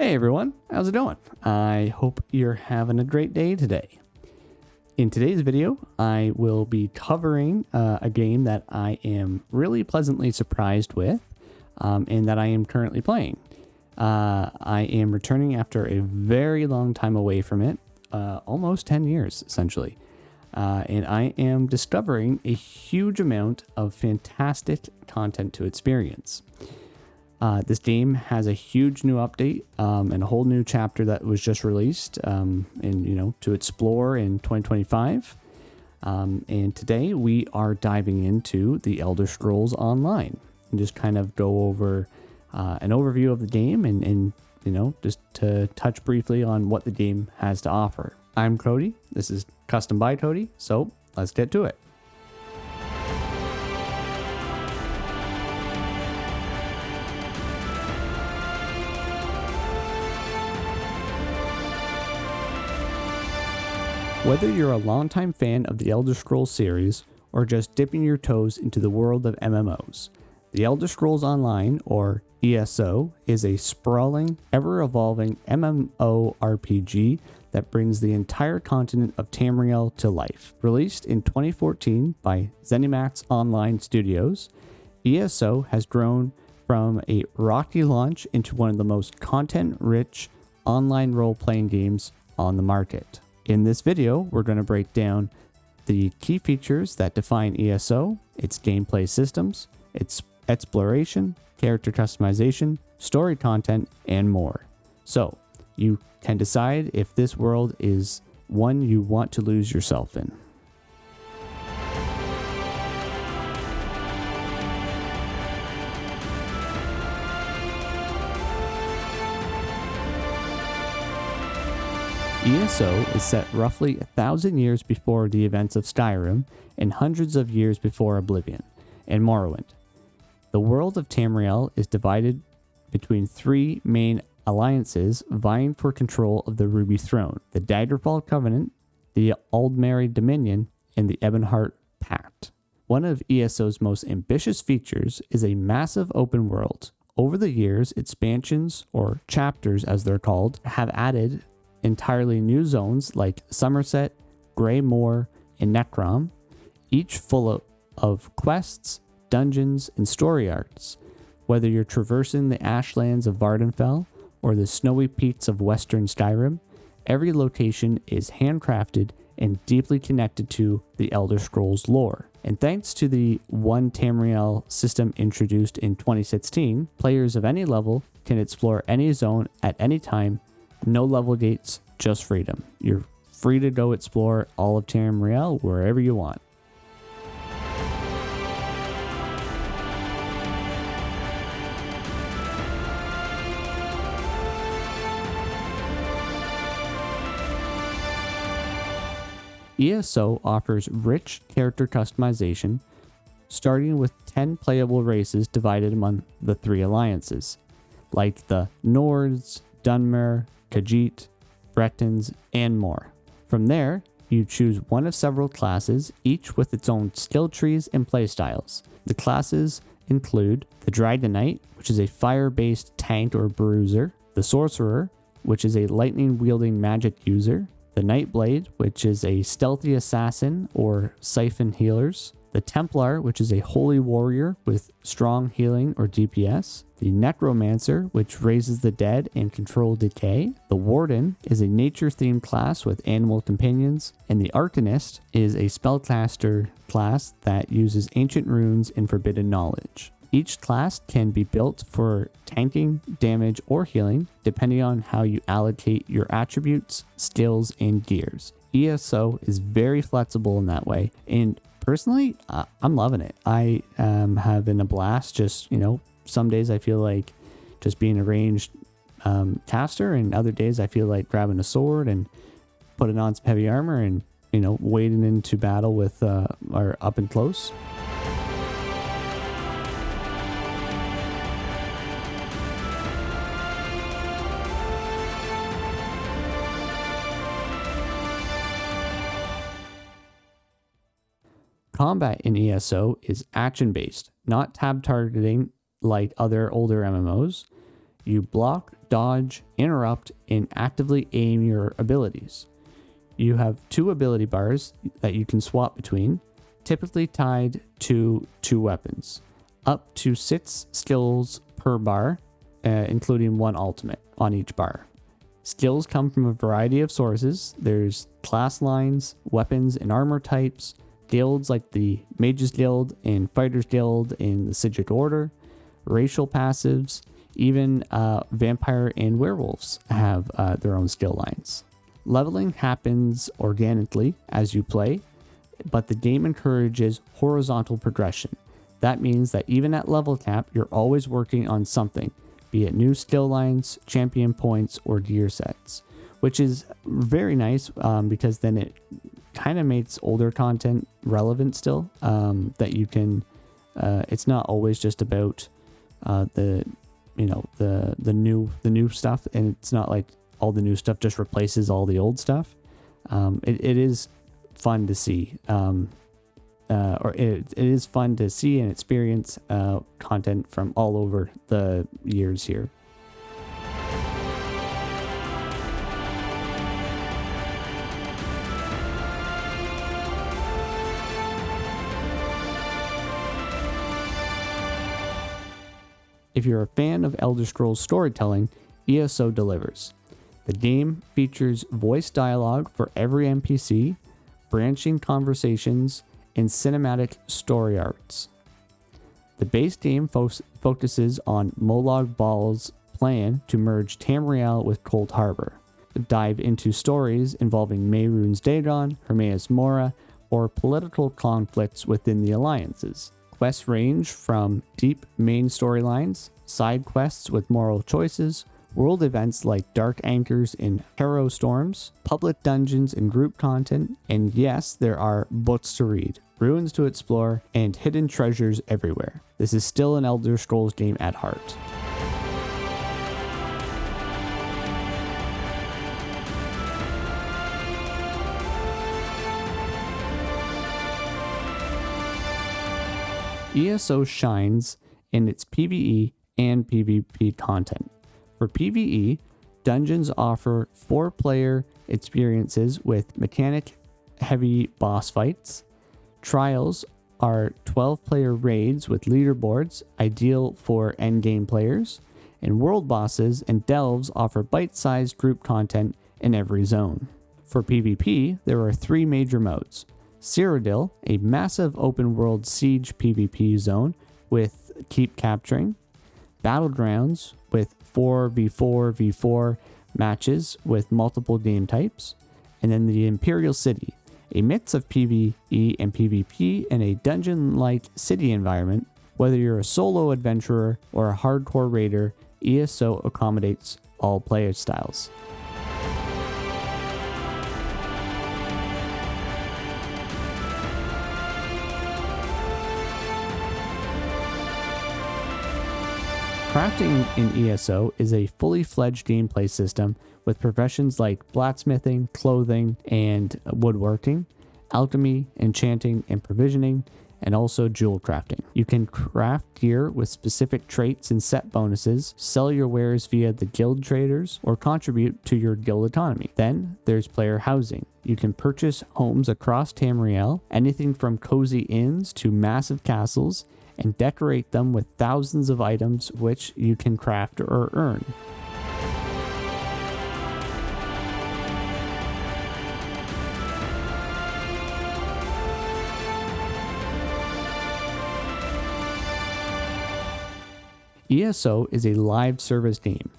Hey everyone, how's it going? I hope you're having a great day today. In today's video, I will be covering a game that I am really pleasantly surprised with and that I am currently playing. I am returning after a very long time away from it, almost 10 years essentially. And I am discovering a huge amount of fantastic content to experience. This game has a huge new update and a whole new chapter that was just released to explore in 2025. And today we are diving into the Elder Scrolls Online and just kind of go over an overview of the game and just to touch briefly on what the game has to offer. I'm Cody. This is Custom by Cody. So let's get to it. Whether you're a longtime fan of the Elder Scrolls series or just dipping your toes into the world of MMOs, the Elder Scrolls Online, or ESO, is a sprawling, ever-evolving MMORPG that brings the entire continent of Tamriel to life. Released in 2014 by ZeniMax Online Studios, ESO has grown from a rocky launch into one of the most content-rich online role-playing games on the market. In this video, we're going to break down the key features that define ESO, its gameplay systems, its exploration, character customization, story content, and more. So, you can decide if this world is one you want to lose yourself in. ESO is set roughly 1,000 years before the events of Skyrim and hundreds of years before Oblivion and Morrowind. The world of Tamriel is divided between three main alliances vying for control of the Ruby Throne: the Daggerfall Covenant, the Aldmeri Dominion, and the Ebonheart Pact. One of ESO's most ambitious features is a massive open world. Over the years, expansions, or chapters as they're called, have added entirely new zones like Somerset, Grey Moor, and Necrom, each full of quests, dungeons, and story arcs. Whether you're traversing the ashlands of Vardenfell or the snowy peaks of western Skyrim, every location is handcrafted and deeply connected to the Elder Scrolls lore. And thanks to the One Tamriel system introduced in 2016, players of any level can explore any zone at any time. No level gates, just freedom. You're free to go explore all of Tamriel wherever you want. ESO offers rich character customization, starting with 10 playable races divided among the three alliances, like the Nords, Dunmer, Khajiit, Bretons, and more. From there, you choose one of several classes, each with its own skill trees and playstyles. The classes include the Dragon Knight, which is a fire-based tank or bruiser, the Sorcerer, which is a lightning-wielding magic user, the Nightblade, which is a stealthy assassin or siphon healers, the Templar, which is a holy warrior with strong healing or DPS, the Necromancer, which raises the dead and control decay, the Warden is a nature-themed class with animal companions, and the Arcanist is a spellcaster class that uses ancient runes and forbidden knowledge. Each class can be built for tanking, damage, or healing, depending on how you allocate your attributes, skills, and gears. ESO is very flexible in that way, and personally, I'm loving it. I am having a blast. Just, some days I feel like just being a ranged caster, and other days I feel like grabbing a sword and putting on some heavy armor and, wading into battle with or up and close. Combat in ESO is action-based, not tab targeting like other older MMOs. You block, dodge, interrupt, and actively aim your abilities. You have 2 ability bars that you can swap between, typically tied to 2 weapons. Up to 6 skills per bar, including 1 ultimate on each bar. Skills come from a variety of sources. There's class lines, weapons and armor types, guilds like the Mages Guild and Fighters Guild in the Sigic Order, racial passives, even vampire and werewolves have their own skill lines. Leveling happens organically as you play, but the game encourages horizontal progression. That means that even at level cap, you're always working on something, be it new skill lines, champion points, or gear sets, which is very nice because then it kind of makes older content relevant still. That you can, it's not always just about the new stuff, and it's not like all the new stuff just replaces all the old stuff. It is fun to see. It is fun to see and experience content from all over the years here. If you're a fan of Elder Scrolls storytelling, ESO delivers. The game features voice dialogue for every NPC, branching conversations, and cinematic story arcs. The base game focuses on Molag Bal's plan to merge Tamriel with Cold Harbor, dive into stories involving Mehrunes Dagon, Hermaeus Mora, or political conflicts within the alliances. Quests range from deep main storylines, side quests with moral choices, world events like Dark Anchors and Harrow Storms, public dungeons and group content, and yes, there are books to read, ruins to explore, and hidden treasures everywhere. This is still an Elder Scrolls game at heart. ESO shines in its PvE and PvP content. For PvE, dungeons offer 4-player experiences with mechanic-heavy boss fights. Trials are 12-player raids with leaderboards, ideal for endgame players. And world bosses and delves offer bite-sized group content in every zone. For PvP, there are 3 major modes. Cyrodiil, a massive open-world siege PvP zone with keep capturing. Battlegrounds, with 4v4v4 matches with multiple game types. And then the Imperial City, a mix of PvE and PvP in a dungeon-like city environment. Whether you're a solo adventurer or a hardcore raider, ESO accommodates all player styles. Crafting in ESO is a fully fledged gameplay system with professions like blacksmithing, clothing, and woodworking, alchemy, enchanting, and provisioning, and also jewel crafting. You can craft gear with specific traits and set bonuses, sell your wares via the guild traders, or contribute to your guild economy. Then there's player housing. You can purchase homes across Tamriel, anything from cozy inns to massive castles, and decorate them with thousands of items which you can craft or earn. ESO is a live service game,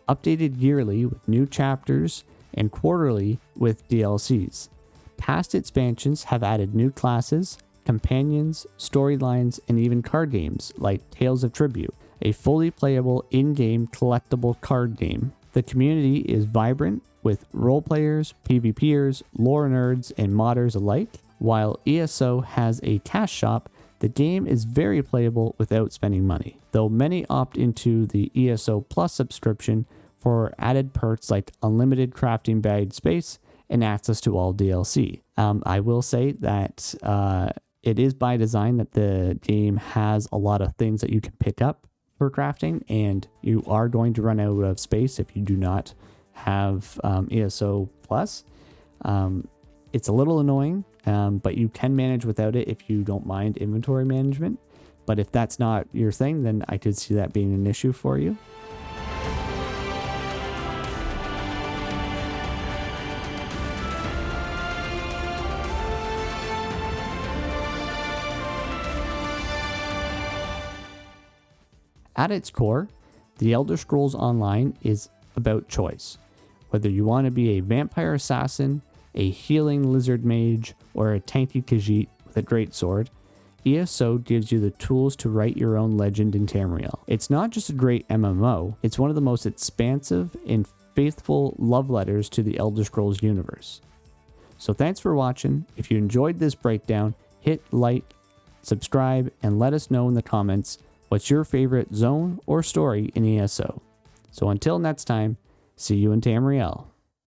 updated yearly with new chapters and quarterly with DLCs. Past expansions have added new classes, companions, storylines, and even card games like Tales of Tribute, a fully playable in-game collectible card game. The community is vibrant with role players, PvPers, lore nerds, and modders alike. While ESO has a cash shop, the game is very playable without spending money, though many opt into the ESO Plus subscription for added perks like unlimited crafting bag space and access to all DLC. I will say that it is by design that the game has a lot of things that you can pick up for crafting, and you are going to run out of space if you do not have ESO Plus. It's a little annoying, but you can manage without it if you don't mind inventory management. But if that's not your thing, then I could see that being an issue for you. At its core, The Elder Scrolls Online is about choice. Whether you want to be a vampire assassin, a healing lizard mage, or a tanky Khajiit with a greatsword, ESO gives you the tools to write your own legend in Tamriel. It's not just a great MMO, it's one of the most expansive and faithful love letters to the Elder Scrolls universe. So thanks for watching. If you enjoyed this breakdown, hit like, subscribe, and let us know in the comments what's your favorite zone or story in ESO. So until next time, see you in Tamriel.